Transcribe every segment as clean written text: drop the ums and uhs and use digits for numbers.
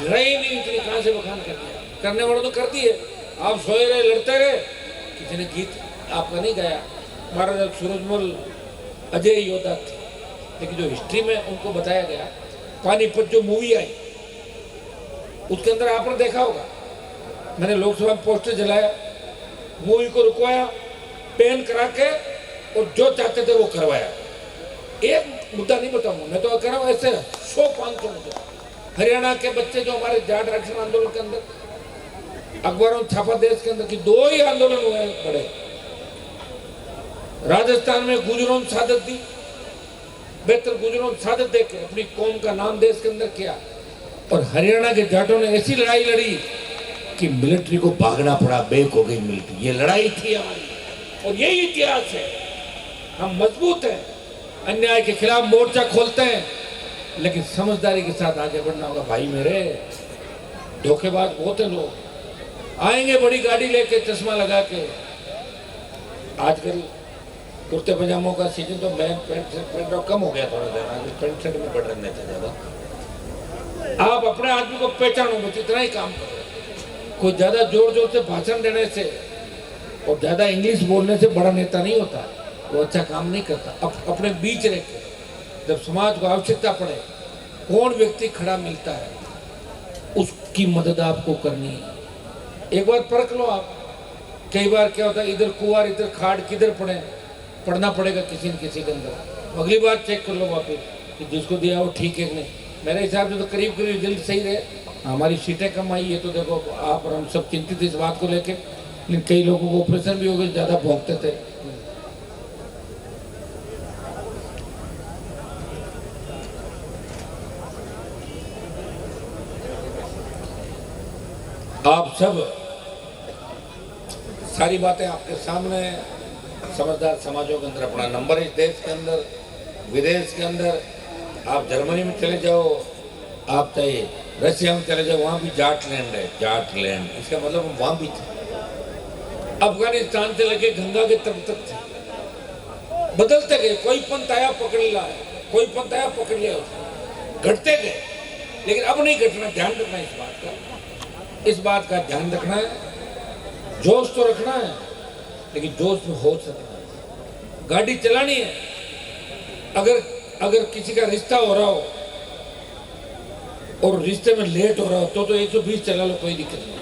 रही नहीं, इतनी कहां से बखान कर दिया। करने वालों तो करती है, आप सोए रहे लड़ते रहे। किसी ने गीत आपका नहीं गाया, महाराजा सूरजमल अजय योद्धा थे, लेकिन जो हिस्ट्री में उनको बताया गया, पानीपत जो मूवी आई उसके अंदर आपने देखा होगा, मैंने लोकसभा में पोस्टर जलाया, मूवी को रुकवाया, पेन करा के और जो चाहते थे वो करवाया। एक मुद्दा नहीं बताऊंगा, मैं तो कह रहा हूँ ऐसे 100-500 मुद्दे। हरियाणा के बच्चे जो हमारे जाट आरक्षण आंदोलन के अंदर अखबारों छापा देश के अंदर की 2 ही आंदोलन हुए बड़े। राजस्थान में गुजरों शहादत दी, बेहतर गुजरों शहादत देके अपनी कौम का नाम देश के अंदर किया। और हरियाणा के जाटों ने ऐसी लड़ाई लड़ी कि मिलिट्री को भागना पड़ा, बेक हो गई मिलिट्री। ये लड़ाई थी हमारी और यही इतिहास है। हम मजबूत हैं, अन्याय के खिलाफ मोर्चा खोलते हैं, लेकिन समझदारी के साथ आगे बढ़ना होगा भाई मेरे। धोखेबाज बहुत है लोग, आएंगे बड़ी गाड़ी लेके, चश्मा लगा के। आजकल कुर्ते पजामों का सीजन तो मैं पेंट कम हो गया थोड़ा सा, पेंट शर्ट में पड़ रहे थे ज्यादा। आप अपने आदमी को पहचानो, बस इतना ही काम करो। कोई ज्यादा जोर जोर से भाषण देने से और ज्यादा इंग्लिश बोलने से बड़ा नेता नहीं होता, वो अच्छा काम नहीं करता। अपने बीच रह के जब समाज को आवश्यकता पड़े, कौन व्यक्ति खड़ा मिलता है, उसकी मदद आपको करनी है। एक बार परख लो आप। कई बार क्या होता है, इधर कुआर इधर खाड़, किधर पढ़ना पड़ेगा किसी न किसी के अंदर। अगली बार चेक कर लो वापस कि जिसको दिया वो ठीक है कि नहीं। मेरे हिसाब से तो करीब करीब रिजल्ट सही रहे। हमारी सीटें कम आई है तो देखो आप और हम सब चिंतित इस बात को लेके, लेकिन कई लोगों को ऑपरेशन भी हो गए, ज़्यादा भोगते थे। आप सब सारी बातें आपके सामने, समझदार समाजों के अंदर अपना नंबर, इस देश के अंदर विदेश के अंदर, आप जर्मनी में चले जाओ, आप चाहे रशिया में चले जाओ, वहाँ भी जाट लैंड है, जाट लैंड। इसका मतलब हम वहाँ भी थे। अफगानिस्तान से लेके गंगा के तट तक थे। बदलते गए, कोई पंथ आया पकड़ लिया, कोई पंथ आया पकड़ लिया, घटते गए। लेकिन अब नहीं घटना, ध्यान रखना इस बात का, इस बात का ध्यान रखना है। जोश तो रखना है, लेकिन जोश में होश रखना है। गाड़ी चलानी है, अगर किसी का रिश्ता हो रहा हो और रिश्ते में लेट हो रहा हो तो 120 चला लो, कोई दिक्कत नहीं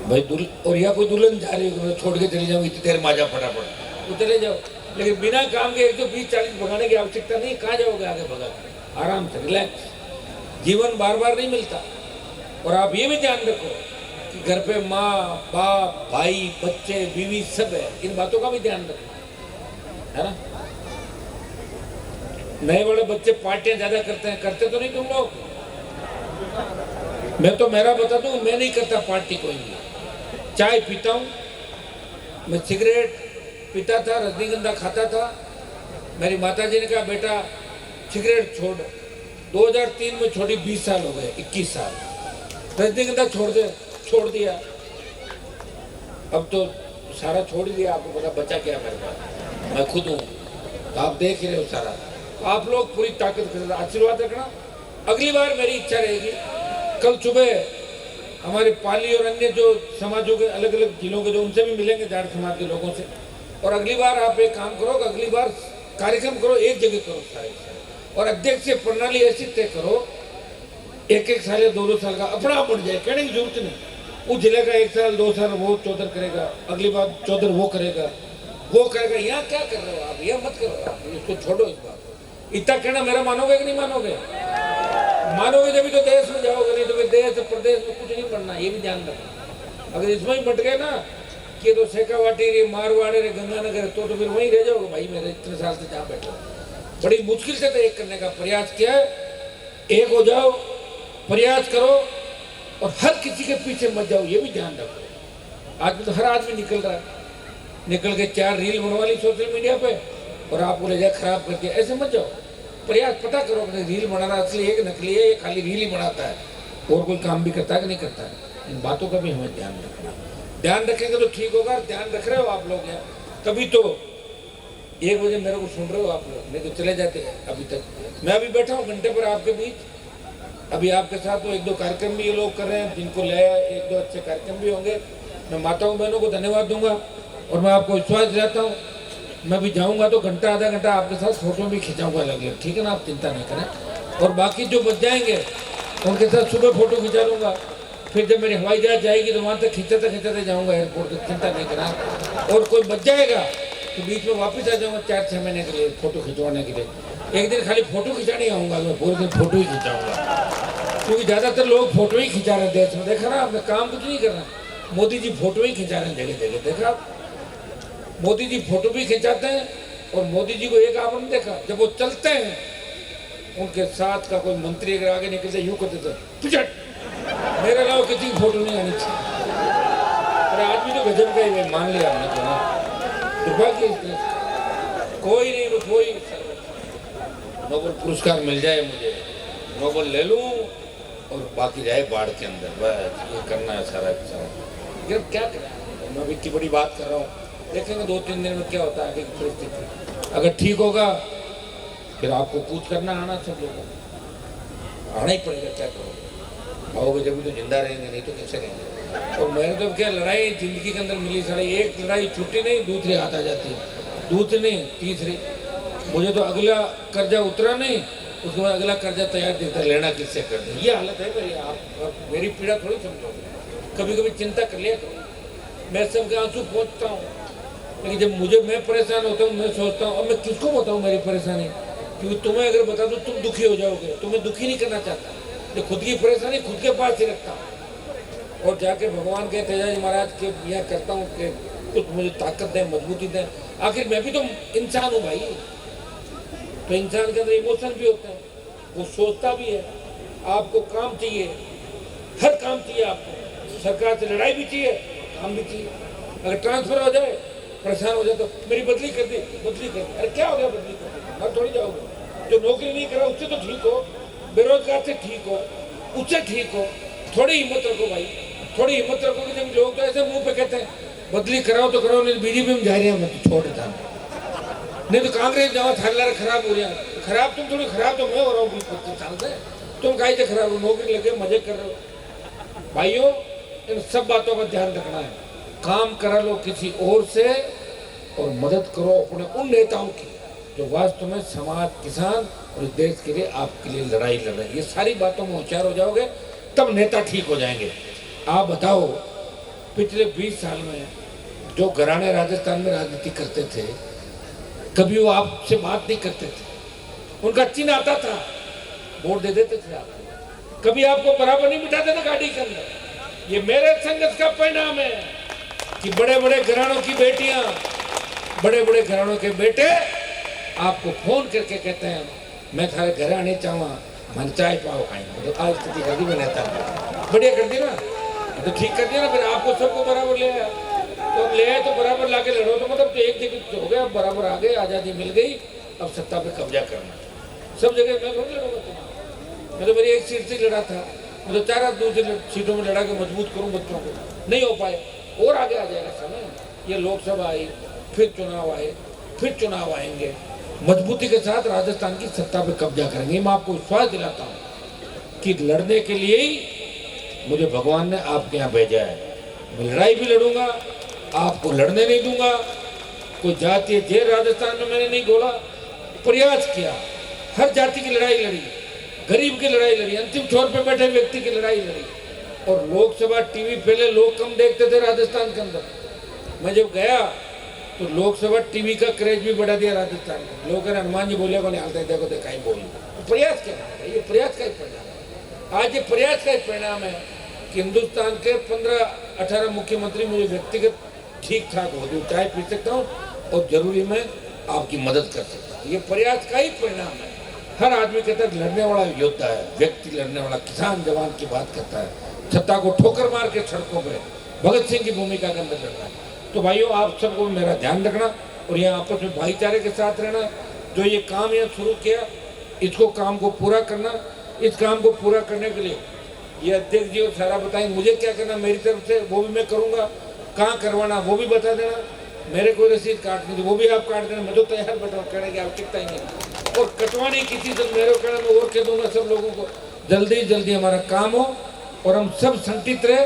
भाई। और या कोई दुल्हन जा रही हो, छोड़ के चले जाओ, इतनी देर माजा फटाफट तो चले जाओ, लेकिन बिना काम के 120-40 भगाने की आवश्यकता नहीं। कहाँ जाओगे आगे भगा, आराम से रिलैक्स। जीवन बार बार नहीं मिलता। और आप ये भी ध्यान रखो कि घर पे माँ बाप भाई बच्चे बीवी सब है, इन बातों का भी ध्यान रखो, है ना। नए बड़े बच्चे पार्टियां ज्यादा करते हैं, करते तो नहीं तुम लोग। मैं तो मेरा बता दूं, मैं नहीं करता पार्टी कोई भी। चाय पीता हूं मैं, सिगरेट पीता था, रजनीगंधा खाता था। मेरी माताजी ने कहा बेटा सिगरेट छोड़, 2003 में छोड़ी, 20 साल हो गए, 21 साल। रजनीगंधा छोड़ दिया। अब तो सारा छोड़ दिया, आपको पता बचा क्या मेरे पास, मैं खुद हूँ, तो आप देख ही रहे हो सारा। आप लोग पूरी ताकत के साथ आशीर्वाद रखना। अगली बार मेरी इच्छा रहेगी, कल सुबह हमारे पाली और अन्य जो समाजों के अलग अलग जिलों के जो, उनसे भी मिलेंगे, जाट समाज के लोगों से। और अगली बार आप एक काम करो, अगली बार कार्यक्रम करो, एक जगह करो सारे, और अध्यक्ष से प्रणाली ऐसी तय करो, 1-1 साल या 2-2 साल का अपना आप बढ़ जाए, कहने की जरूरत नहीं। उस जिले का 1 साल 2 साल वो चौधर करेगा, अगली बार चौधर वो करेगा। यहाँ क्या कर रहे हो आप, यह मत करो आप, इसको छोड़ो इस बात। इतना कहना मेरा मानोगे कि नहीं मानोगे? मानोगे जब तो देश में जाओगे, नहीं तो फिर देश प्रदेश में कुछ नहीं बनना, ये भी ध्यान रखना। अगर इसमें ही बट गए ना कि तो शेखावाटी रे, मारवाड़ी रे, गंगानगर, तो फिर वहीं रह जाओगे भाई मेरे। इतने साल से जहाँ बैठे, बड़ी मुश्किल से तो एक करने का प्रयास किया है। एक हो जाओ, प्रयास करो, और हर किसी के पीछे मत जाओ, ये भी ध्यान रखो। आज तो हर आदमी निकल रहा है, निकल के 4 रील बनवा ली सोशल मीडिया पे और आपको ले जाए खराब करके, ऐसे मत जाओ। प्रयास पता करो कि रील बनाना असली है कि नकली है, ये खाली रील ही बनाता है, और कोई काम भी करता है कि नहीं करता है। इन बातों का भी हमें ध्यान रखना। ध्यान रखेंगे तो ठीक होगा। ध्यान रख रहे हो आप लोग यहाँ, तभी तो 1 बजे मेरे को सुन रहे हो आप लोग, नहीं तो चले जाते हैं। अभी तक मैं अभी बैठा हूँ घंटे पर आपके बीच, अभी आपके साथ तो एक दो कार्यक्रम भी ये लोग कर रहे हैं, जिनको ले एक दो अच्छे कार्यक्रम भी होंगे। मैं माताओं बहनों को धन्यवाद दूंगा और मैं आपको विश्वास दिलाता हूँ, मैं भी जाऊंगा तो घंटा आधा घंटा आपके साथ फोटो भी खिंचाऊंगा लगे, ठीक है ना, आप चिंता नहीं करें। और बाकी जो बच जाएंगे उनके साथ सुबह फोटो खिंचा लूँगा, फिर जब मेरी हवाई जहाज जाएगी तो वहाँ तक खिंचाते खिंचाते जाऊँगा एयरपोर्ट तक, चिंता नहीं करना। और कोई बच जाएगा तो बीच में वापस आ जाऊँगा 4-6 महीने के लिए फोटो खिंचवाने के लिए। एक दिन खाली फोटो खिंचाने आऊँगा, मैं पूरे दिन फोटो ही खिंचाऊँगा, क्योंकि ज़्यादातर लोग फोटो ही खिंचा रहे हैं देश में, देखा ना आपने, काम कुछ नहीं करना। मोदी जी फोटो ही खिंचा रहे हैं जगह जगह, देखा आप, मोदी जी फोटो भी खिंचाते हैं। और मोदी जी को एक आपने देखा, जब वो चलते हैं उनके साथ का कोई मंत्री अगर आगे निकलते यूँ करते थे, पिछड़, मेरे अलावा किसी की फोटो नहीं आनी चाहिए। अरे आदमी तो गजब का ही है, मान लिया हमने तो ना, दुर्भाग्य कोई नहीं, वो कोई नोबेल पुरस्कार मिल जाए मुझे, नोबेल ले लूँ और बाकी जाए बाढ़ के अंदर, बस ये करना है सारा सारा। लेकिन क्या करें, मैं भी इतनी बड़ी बात कर रहा हूँ, देखेंगे 2-3 दिन में क्या होता है आगे की परिस्थिति। अगर ठीक होगा फिर आपको पूछ करना आना, सब लोगों को आना ही पड़ेगा, क्या करो, आओगे जब भी तो जिंदा रहेंगे, नहीं तो कैसे रहेंगे। और मैंने तो क्या लड़ाई जिंदगी के अंदर मिली, सारी एक लड़ाई छुट्टी नहीं, दूसरी हाथ आ जाती है, दूसरी नहीं तीसरी। मुझे तो अगला कर्जा उतरा नहीं, उसके बाद अगला कर्जा तैयार दिखता, लेना किससे कर दे, ये हालत है मेरी। आप मेरी पीड़ा थोड़ी समझोगे, कभी कभी चिंता कर लिया करो। मैं सबके आंसू पहुँचता हूँ, लेकिन जब मुझे मैं परेशान होता हूँ, मैं सोचता हूँ अब मैं किसको बताऊँ मेरी परेशानी, क्योंकि तुम्हें अगर बता दूँ तुम दुखी हो जाओगे, तुम्हें दुखी नहीं करना चाहता। जो खुद की परेशानी खुद के पास ही रखता हूँ और जाके भगवान के तेजाजी महाराज के यहाँ करता हूँ कि कुछ मुझे ताकत दें, मजबूती दें। आखिर मैं भी तो इंसान हूँ भाई, तो इंसान के अंदर इमोशन भी होते हैं, वो सोचता भी है। आपको काम चाहिए, हर काम चाहिए आपको, सरकार से लड़ाई भी चाहिए, काम भी चाहिए। अगर ट्रांसफर हो जाए, परेशान हो जाए तो मेरी बदली कर दी, बदली कर दी, अरे क्या हो गया बदली कर दी, मर थोड़ी जाओगे। जो नौकरी नहीं करा उससे तो ठीक हो, बेरोजगार से ठीक हो, उससे ठीक हो, थोड़ी हिम्मत रखो भाई, थोड़ी हिम्मत रखो। कि जब लोग तो ऐसे मुंह पे कहते हैं बदली कराओ तो कराओ, नहीं तो बीजेपी में जा रही है, मैं तो छोड़ देता हूँ, नहीं तो कांग्रेस जाओ, थाला खराब हो रहा है। खराब तुम थोड़ी, खराब तो मैं हो रहा हूँ 20-25 साल से, तुम काहे से खराब हो, नौकरी लगे मजे कर रहे हो। भाइयों इन सब बातों का ध्यान रखना है, काम करा लो किसी और से और मदद करो अपने उन नेताओं की जो वास्तव में समाज, किसान और देश के लिए आपके लिए लड़ाई लड़ रहे हैं। ये सारी बातों में होशियार हो जाओगे तब नेता ठीक हो जाएंगे। आप बताओ पिछले 20 साल में जो घराने राजस्थान में राजनीति करते थे, कभी वो आपसे बात नहीं करते थे, उनका चिन्ह आता था, वोट दे देते थे आपको, कभी आपको बराबर नहीं बिठाते थे गाड़ी के अंदर। ये मेरे संघर्ष का परिणाम है कि बड़े बड़े घरानों की बेटियां, बड़े बड़े घरानों के बेटे आपको फोन करके कहते हैं मैं थारे घर आने चाहूँ, मन चाय पाओ खाएंगे। तो आज स्थिति कभी बनाता बढ़िया कर दी ना, तो ठीक कर दिया ना, फिर आपको सबको बराबर ले आया, तो अब ले आए तो बराबर ला के लड़ो, तो मतलब तो एक जगह हो गया, बराबर आ गए, आज़ादी मिल गई, अब सत्ता पे कब्जा करना। सब जगह मैं थोड़ी लड़ूंगा, मैं तो मेरी एक सीट से लड़ा था, मैं तो 4 दूसरी सीटों में लड़ा के मजबूत करूँ बच्चों को, नहीं हो पाए, और आगे आ जाएगा समय। ये लोकसभा आई, फिर चुनाव आए, फिर चुनाव आएंगे, मजबूती के साथ राजस्थान की सत्ता पे कब्जा करेंगे। मैं आपको विश्वास दिलाता हूँ कि लड़ने के लिए ही मुझे भगवान ने आपके यहाँ भेजा है। मैं लड़ाई भी लड़ूंगा, आपको लड़ने नहीं दूंगा। कोई जातीय जेल राजस्थान में मैंने नहीं घोला, प्रयास किया, हर जाति की लड़ाई लड़ी, गरीब की लड़ाई लड़ी, अंतिम छोर पे बैठे व्यक्ति की लड़ाई लड़ी। और लोकसभा टीवी पहले लोग कम देखते थे राजस्थान के अंदर, मैं जब गया तो लोकसभा टीवी का क्रेज भी बढ़ा दिया राजस्थान में। लोग हनुमान जी बोले बोले हालते देखो देखा ही बोल, प्रयास क्या है, ये प्रयास का ही परिणाम है। आज ये प्रयास का ही परिणाम है कि हिंदुस्तान के 15-18 मुख्यमंत्री मुझे व्यक्तिगत ठीक ठाक हो दूँ, चाय पी सकता हूँ और जरूरी मैं आपकी मदद कर सकता हूँ। ये प्रयास का ही परिणाम है। हर आदमी के तक लड़ने वाला योद्धा है, व्यक्ति लड़ने वाला, किसान जवान की बात करता है, सत्ता को ठोकर मार के सड़कों पे भगत सिंह की भूमिका के अंदर लड़ता है। तो भाइयों आप सबको मेरा ध्यान रखना और यहाँ आपस में भाईचारे के साथ रहना। जो ये काम यहाँ शुरू किया, इसको काम को पूरा करना। इस काम को पूरा करने के लिए ये अध्यक्ष जी और सारा बताएंगे मुझे क्या करना, मेरी तरफ से वो भी मैं करूँगा, कहाँ करवाना वो भी बता देना, मेरे को रसीद काटनी थी वो भी आप काट देना, मैं तो तैयार बैठा करने की आवश्यकता ही नहीं। और कटवानी किसी से मेरे को कहना, मैं और कह दूँगा सब लोगों को, जल्दी जल्दी हमारा काम हो और हम सब संगठित रहे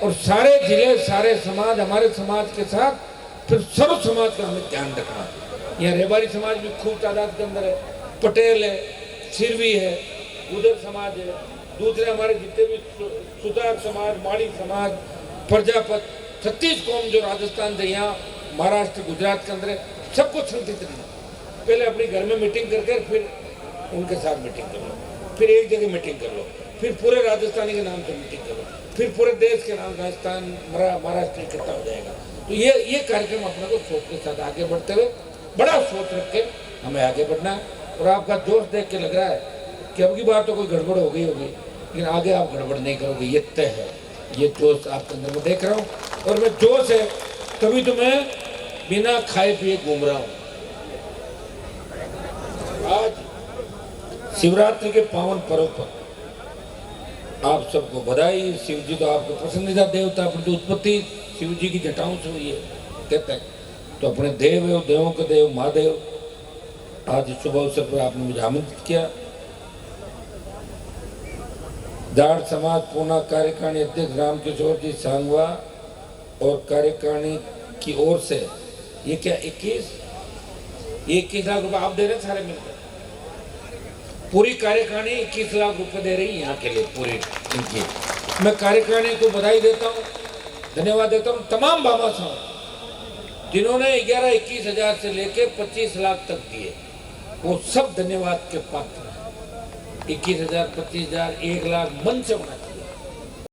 और सारे जिले सारे समाज हमारे समाज के साथ फिर सर्व समाज का हमें ध्यान रखना। यहाँ रेबारी समाज भी खूब तादाद के अंदर है, पटेल है, सिरवी है, गुजर समाज है, दूसरे हमारे जितने भी सुतार समाज, माड़ी समाज, प्रजापत, 36 कौम जो राजस्थान से यहाँ महाराष्ट्र गुजरात के अंदर है, सबको संगठित रहना। पहले अपने घर में मीटिंग करके फिर उनके साथ मीटिंग कर लो, फिर एक जगह मीटिंग कर लो, फिर पूरे राजस्थानी के नाम से मीटिंग कर लो, फिर पूरे देश के नाम राजस्थान महाराष्ट्र इकट्ठा हो जाएगा। तो ये कार्यक्रम अपने को सोच के साथ आगे बढ़ते हुए बड़ा सोच रख के हमें आगे बढ़ना है। और आपका जोश देख के लग रहा है कि अब की बार तो कोई गड़बड़ हो गई होगी, लेकिन आगे आप गड़बड़ नहीं करोगे, ये तय है। ये जोश आपके अंदर मैं देख रहा हूँ और मैं जोश है तभी तो मैं बिना खाए पिए घूम रहा हूँ। आज शिवरात्रि के पावन पर्व पर आप सबको बधाई। शिव जी तो आपके पसंदीदा देवता, अपनी उत्पत्ति शिव जी की जटाओं से हुई है कहते हैं, तो अपने देव है, देवों के देव महादेव। आज इस शुभ अवसर पर आपने मुझे आमंत्रित किया। जाट समाज पूना कार्यकारिणी अध्यक्ष रामकिशोर जी सांगवा और कार्यकारिणी की ओर से ये क्या 21 लाख रुपए आप दे रहे हैं सारे मिलकर। पूरी कार्यकारिणी 21 लाख रुपए दे रही है यहाँ के लिए पूरी इनकी। मैं कार्यकारिणी को बधाई देता हूँ, धन्यवाद देता हूँ। तमाम बाबा साहब जिन्होंने 11-21 हजार से लेके 25 लाख तक दिए, वो सब धन्यवाद के पात्र हैं। 21 हजार, 25 हजार, 1 लाख मन से होना चाहिए।